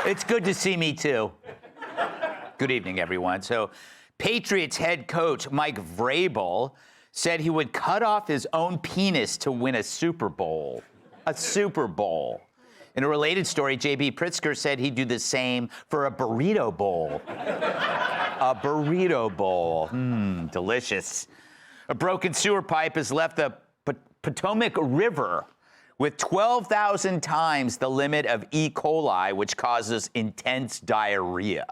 It's good to see me, too. Good evening, everyone. So, Patriots head coach Mike Vrabel said he would cut off his own penis to win a Super Bowl. A Super Bowl. In a related story, J.B. Pritzker said he'd do the same for a burrito bowl. A burrito bowl. Delicious. A broken sewer pipe has left the Potomac River with 12,000 times the limit of E. coli, which causes intense diarrhea.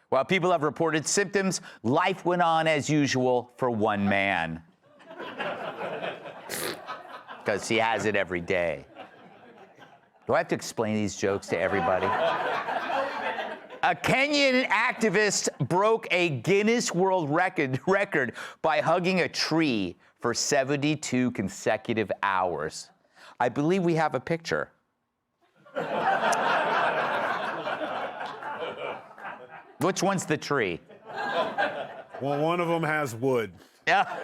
While people have reported symptoms, life went on as usual for one man. Because he has it every day. Do I have to explain these jokes to everybody? A Kenyan activist broke a Guinness World Record by hugging a tree for 72 consecutive hours. I believe we have a picture. Which one's the tree? Well, one of them has wood. Yeah.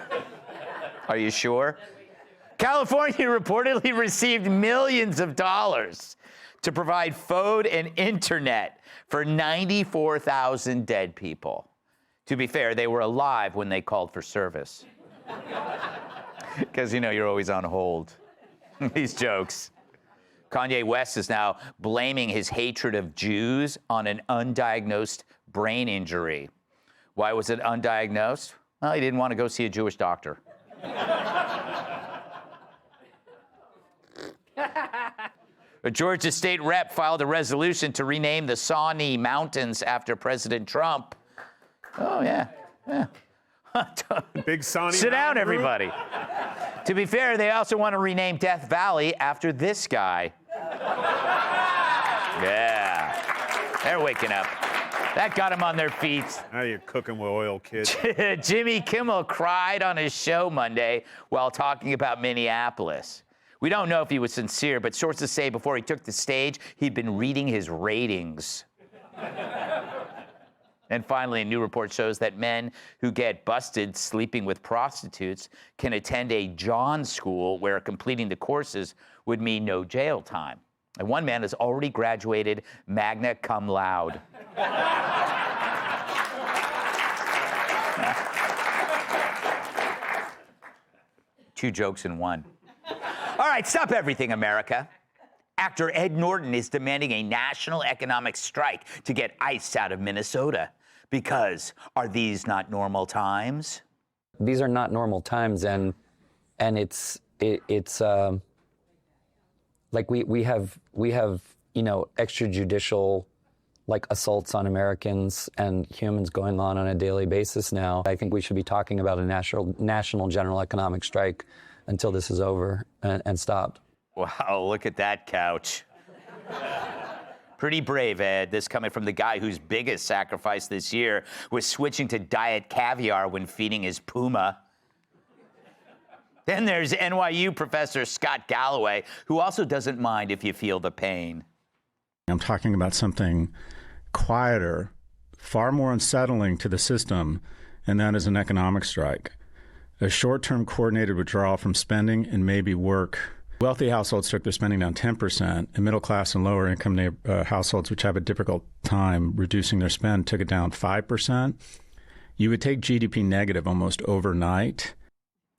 Are you sure? California reportedly received millions of dollars to provide phone and internet for 94,000 dead people. To be fair, they were alive when they called for service. Because, you know, you're always on hold. These jokes. Kanye West is now blaming his hatred of Jews on an undiagnosed brain injury. Why was it undiagnosed? Well, he didn't want to go see a Jewish doctor. A Georgia state rep filed a resolution to rename the Shawnee Mountains after President Trump. Oh, yeah. Big Shawnee. Sit down, everybody. To be fair, they also want to rename Death Valley after this guy. Yeah. They're waking up. That got them on their feet. Now you're cooking with oil, kid. Jimmy Kimmel cried on his show Monday while talking about Minneapolis. We don't know if he was sincere, but sources say before he took the stage, he'd been reading his ratings. And finally, a new report shows that men who get busted sleeping with prostitutes can attend a John school where completing the courses would mean no jail time. And one man has already graduated magna cum laude. Two jokes in one. All right, stop everything, America. Actor Ed Norton is demanding a national economic strike to get ICE out of Minnesota. Because are these not normal times? These are not normal times, and it's like we have extrajudicial assaults on Americans and humans going on a daily basis now. I think we should be talking about a national general economic strike until this is over and stopped. Wow, look at that couch. Pretty brave, Ed. This coming from the guy whose biggest sacrifice this year was switching to diet caviar when feeding his puma. Then there's NYU professor Scott Galloway, who also doesn't mind if you feel the pain. I'm talking about something quieter, far more unsettling to the system, and that is an economic strike. A short-term coordinated withdrawal from spending and maybe work. Wealthy households took their spending down 10%, and middle-class and lower-income households, which have a difficult time reducing their spend, took it down 5%. You would take GDP negative almost overnight.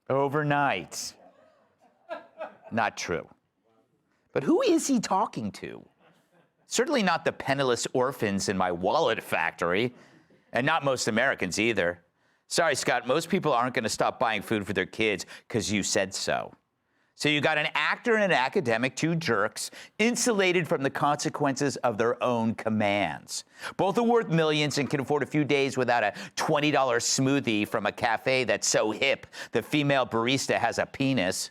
Overnight. Not true. But who is he talking to? Certainly not the penniless orphans in my wallet factory, and not most Americans either. Sorry, Scott, most people aren't going to stop buying food for their kids because you said so. So you got an actor and an academic, two jerks, insulated from the consequences of their own commands. Both are worth millions and can afford a few days without a $20 smoothie from a cafe that's so hip the female barista has a penis.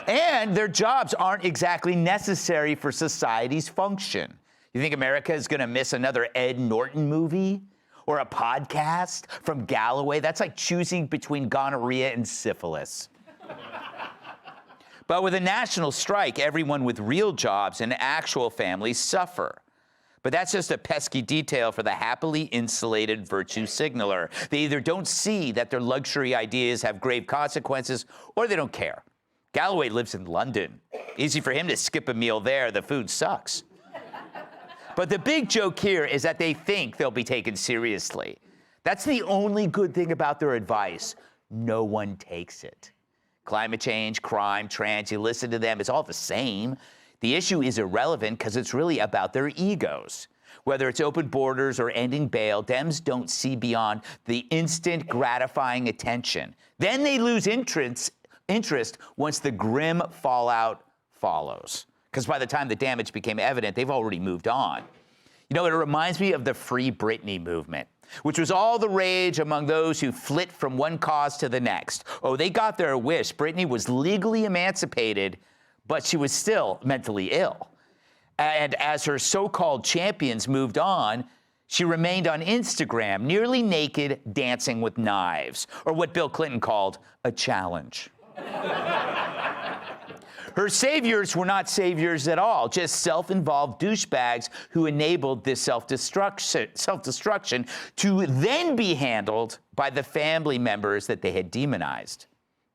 And their jobs aren't exactly necessary for society's function. You think America is going to miss another Ed Norton movie? Or a podcast from Galloway? That's like choosing between gonorrhea and syphilis. But with a national strike, everyone with real jobs and actual families suffer. But that's just a pesky detail for the happily insulated virtue signaler. They either don't see that their luxury ideas have grave consequences, or they don't care. Galloway lives in London. Easy for him to skip a meal there. The food sucks. But the big joke here is that they think they'll be taken seriously. That's the only good thing about their advice. No one takes it. Climate change, crime, trans, you listen to them, it's all the same. The issue is irrelevant because it's really about their egos. Whether it's open borders or ending bail, Dems don't see beyond the instant gratifying attention. Then they lose interest once the grim fallout follows. Because by the time the damage became evident, they've already moved on. You know, it reminds me of the Free Britney movement, which was all the rage among those who flit from one cause to the next. Oh, they got their wish. Britney was legally emancipated, but she was still mentally ill. And as her so-called champions moved on, she remained on Instagram, nearly naked, dancing with knives, or what Bill Clinton called a challenge. Her saviors were not saviors at all, just self-involved douchebags who enabled this self-destruction to then be handled by the family members that they had demonized.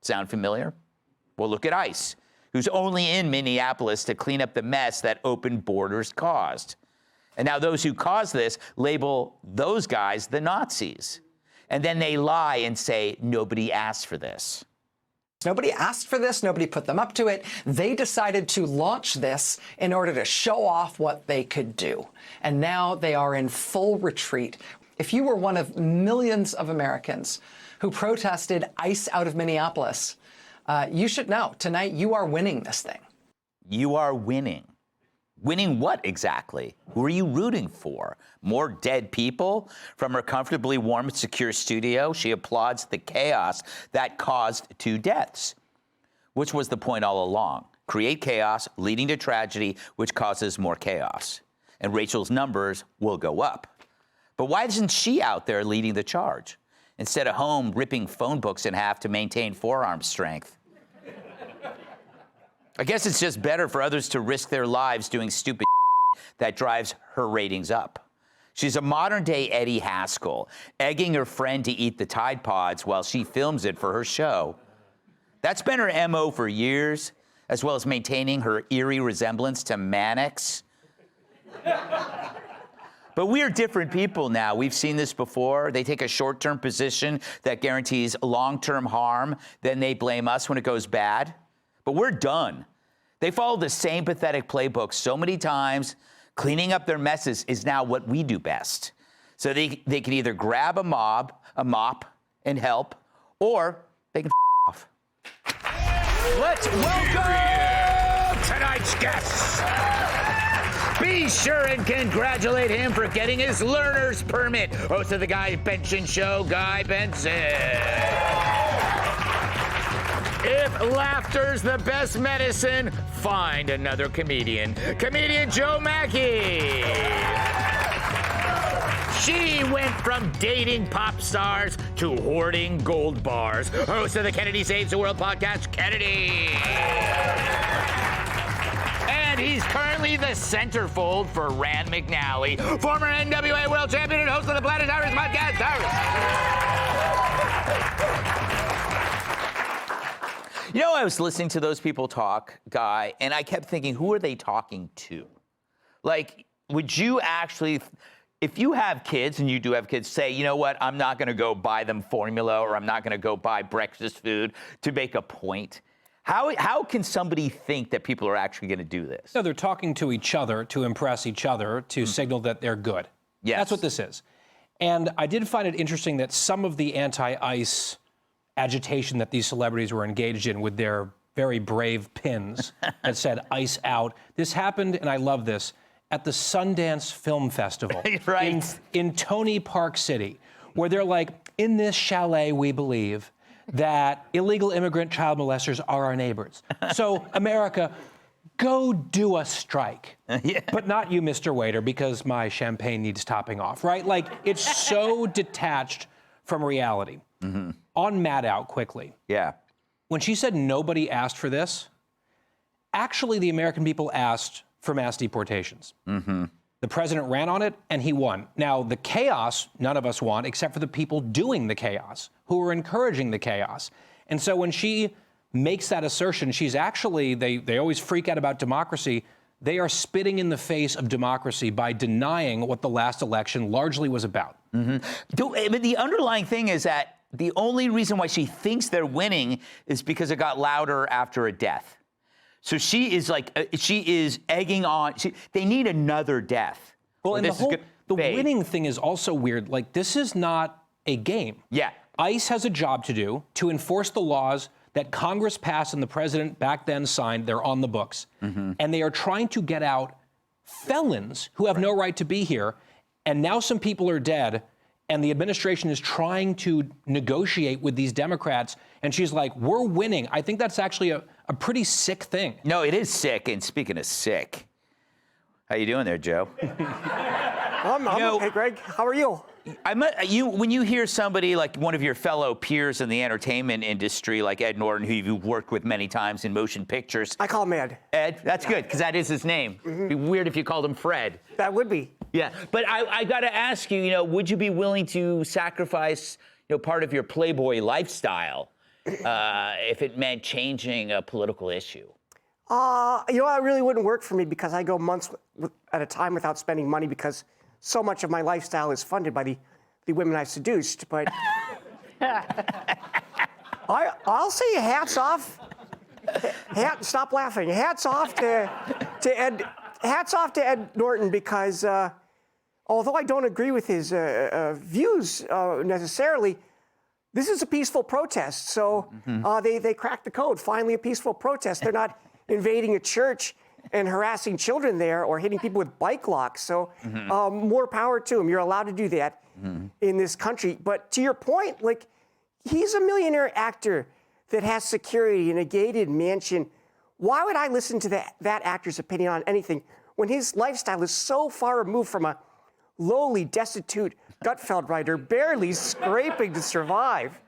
Sound familiar? Well, look at ICE, who's only in Minneapolis to clean up the mess that open borders caused. And now those who caused this label those guys the Nazis. And then they lie and say, nobody asked for this. Nobody asked for this. Nobody put them up to it. They decided to launch this in order to show off what they could do. And now they are in full retreat. If you were one of millions of Americans who protested ICE out of Minneapolis, you should know, tonight you are winning this thing. You are winning. Winning what exactly? Who are you rooting for? More dead people? From her comfortably warm and secure studio, she applauds the chaos that caused 2 deaths, which was the point all along. Create chaos, leading to tragedy, which causes more chaos. And Rachel's numbers will go up. But why isn't she out there leading the charge? Instead of home ripping phone books in half to maintain forearm strength. I guess it's just better for others to risk their lives doing stupid that drives her ratings up. She's a modern-day Eddie Haskell, egging her friend to eat the Tide Pods while she films it for her show. That's been her MO for years, as well as maintaining her eerie resemblance to Mannix. But we are different people now. We've seen this before. They take a short-term position that guarantees long-term harm, then they blame us when it goes bad. But we're done. They follow the same pathetic playbook so many times. Cleaning up their messes is now what we do best. So they can either grab a mop, and help, or they can off. Let's welcome tonight's guest. Be sure and congratulate him for getting his learner's permit. Host of the Guy Benson Show, Guy Benson. If laughter's the best medicine, find another comedian. Comedian Joe Mackey. She went from dating pop stars to hoarding gold bars. Host of the Kennedy Saves the World podcast, Kennedy. And he's currently the centerfold for Rand McNally, former NWA world champion and host of the Planet Tyrus podcast, Tyrus. You know, I was listening to those people talk, Guy, and I kept thinking, who are they talking to? Like, would you actually, if you have kids, and you do have kids, say, you know what, I'm not going to go buy them formula, or I'm not going to go buy breakfast food to make a point? How can somebody think that people are actually going to do this? No, they're talking to each other to impress each other, to signal that they're good. Yes. That's what this is. And I did find it interesting that some of the anti-ICE agitation that these celebrities were engaged in with their very brave pins that said ICE out. This happened, and I love this, at the Sundance Film Festival right. in Tony Park City, where they're like, in this chalet, we believe that illegal immigrant child molesters are our neighbors. So, America, go do a strike. Yeah. But not you, Mr. Waiter, because my champagne needs topping off, right? Like, it's so detached from reality. Mm-hmm. On Mad Out, quickly. Yeah. When she said nobody asked for this, actually the American people asked for mass deportations. Mm-hmm. The president ran on it, and he won. Now, the chaos, none of us want, except for the people doing the chaos, who are encouraging the chaos. And so when she makes that assertion, she's actually, they always freak out about democracy. they are spitting in the face of democracy by denying what the last election largely was about. But the underlying thing is that the only reason why she thinks they're winning is because it got louder after a death. So she is egging on. They need another death. Well, and the winning thing is also weird. Like, this is not a game. Yeah. ICE has a job to do to enforce the laws that Congress passed and the president back then signed. They're on the books. And they are trying to get out felons who have no right to be here. And now some people are dead, and the administration is trying to negotiate with these Democrats. And she's like, we're winning. I think that's actually a pretty sick thing. No, it is sick. And speaking of sick, how you doing there, Joe? I'm okay, Greg. How are you? When you hear somebody like one of your fellow peers in the entertainment industry, like Ed Norton, who you've worked with many times in motion pictures. I call him Ed. Ed, that's good, because that is his name. It'd be weird if you called him Fred. That would be. Yeah, but I got to ask you, would you be willing to sacrifice, part of your Playboy lifestyle if it meant changing a political issue? It really wouldn't work for me because I go months at a time without spending money because so much of my lifestyle is funded by the women I've seduced. But I'll say hats off. Stop laughing. Hats off to Ed. Hats off to Ed Norton because although I don't agree with his views necessarily, this is a peaceful protest. So they cracked the code. Finally, a peaceful protest. They're not invading a church and harassing children there or hitting people with bike locks. So more power to him. You're allowed to do that in this country. But to your point, like, he's a millionaire actor that has security in a gated mansion. Why would I listen to that actor's opinion on anything when his lifestyle is so far removed from a lowly, destitute Gutfeld writer barely scraping to survive?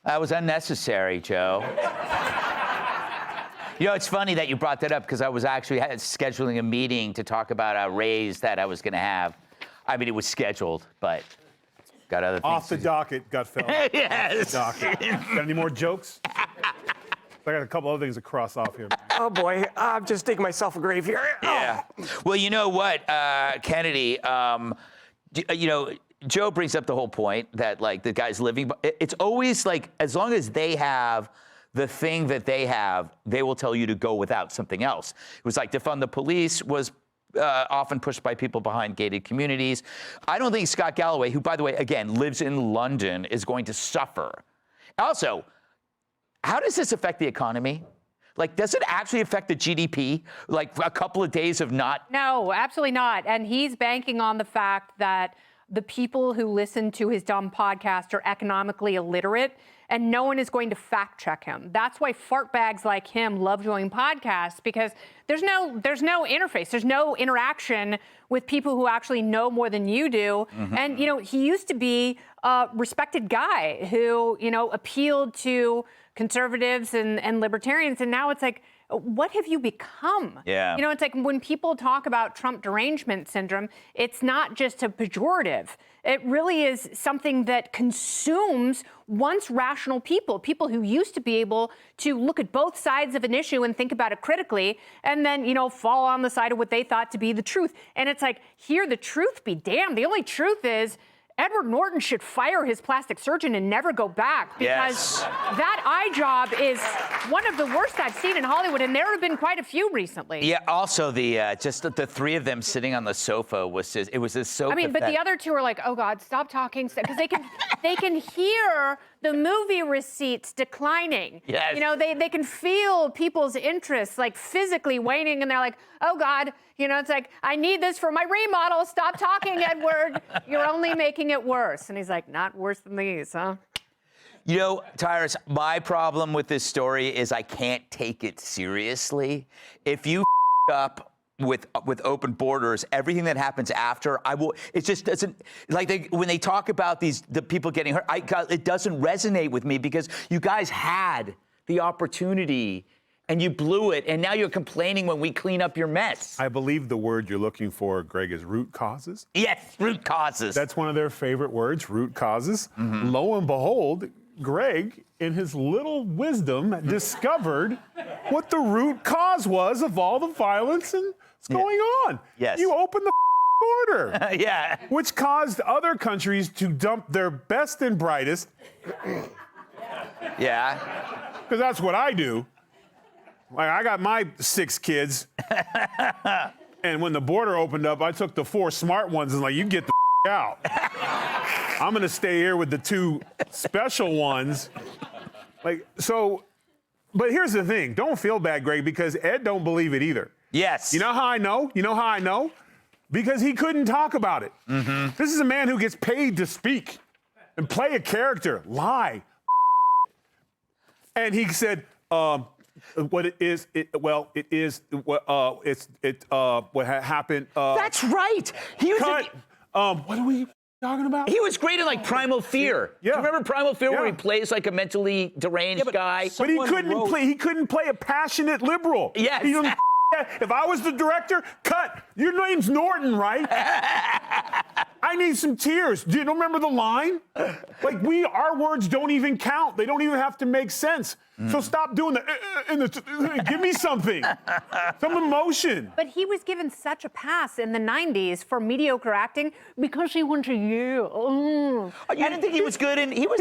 That was unnecessary, Joe. It's funny that you brought that up because I was actually scheduling a meeting to talk about a raise that I was going to have. I mean, it was scheduled, but got other things. Off the docket, Gutfeld. Yes. Off the docket. Got any more jokes? I got a couple other things to cross off here. Oh, boy. I'm just digging myself a grave here. Yeah. Well, you know what, Kennedy, Joe brings up the whole point that, like, the guy's living. It's always like, as long as they have the thing that they have, they will tell you to go without something else. It was like defund the police was often pushed by people behind gated communities. I don't think Scott Galloway, who, by the way, again, lives in London, is going to suffer. Also, how does this affect the economy? Like, does it actually affect the GDP? Like, a couple of days of not? No, absolutely not. And he's banking on the fact that the people who listen to his dumb podcast are economically illiterate, and no one is going to fact check him. That's why fartbags like him love doing podcasts, because there's no interface. There's no interaction with people who actually know more than you do. And, he used to be a respected guy who, appealed to conservatives and libertarians. And now it's like, what have you become? Yeah. It's like when people talk about Trump derangement syndrome, it's not just a pejorative. It really is something that consumes once rational people who used to be able to look at both sides of an issue and think about it critically and then, fall on the side of what they thought to be the truth. And it's like, here, the truth be damned. The only truth is Edward Norton should fire his plastic surgeon and never go back, because that eye job is one of the worst I've seen in Hollywood, and there have been quite a few recently. Yeah. Also, just the three of them sitting on the sofa was so. I mean, but the other two are like, oh God, stop talking, because they can hear the movie receipts declining. Yes. They can feel people's interests like physically waning, and they're like, oh God, it's like, I need this for my remodel. Stop talking, Edward. You're only making it worse. And he's like, not worse than these, huh? Tyrus, my problem with this story is I can't take it seriously. If you up with open borders, everything that happens after, it just doesn't, like, when they talk about the people getting hurt, it doesn't resonate with me, because you guys had the opportunity and you blew it, and now you're complaining when we clean up your mess. I believe the word you're looking for, Greg, is root causes. Yes, root causes. That's one of their favorite words, root causes. Lo and behold, Greg, in his little wisdom, discovered what the root cause was of all the violence and what's going on. Yes. You opened the border. Yeah. Which caused other countries to dump their best and brightest, Yeah. because that's what I do. Like, I got my 6 kids, and when the border opened up, I took the 4 smart ones and like, you get the out. I'm gonna stay here with the 2 special ones. Like, so, but here's the thing. Don't feel bad, Greg, because Ed don't believe it either. Yes. You know how I know? You know how I know? Because he couldn't talk about it. Mm-hmm. This is a man who gets paid to speak and play a character, lie. And he said, what it is, what happened. That's right. He was. Cut. What are we talking about? He was great in like Primal Fear. Yeah. Do you remember Primal Fear where Yeah. he plays like a mentally deranged guy? But he Someone couldn't wrote- play. He couldn't play a passionate liberal. Yes. He didn't- if I was the director, cut. Your name's Norton, right? I need some tears. Do you don't remember the line? Like our words don't even count. They don't even have to make sense. So stop doing give me something, some emotion. But he was given such a pass in the 90s for mediocre acting because he went to Yale. Oh, you didn't think he was good in? He was.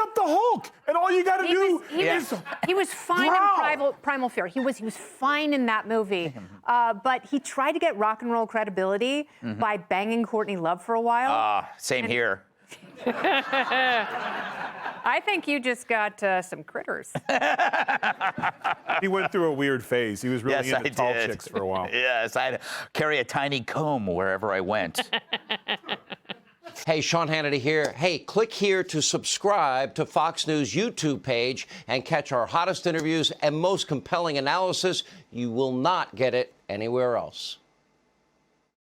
Up the Hulk, and all you got to do is He was fine in Primal Fear. He was fine in that movie. But he tried to get rock and roll credibility by banging Courtney Love for a while. Same here. I think you just got some critters. He went through a weird phase. He was really Yes, into I tall did. chicks for a while. Yes, I'd carry a tiny comb wherever I went. Hey, Sean Hannity here. Hey, click here to subscribe to Fox News YouTube page and catch our hottest interviews and most compelling analysis. You will not get it anywhere else.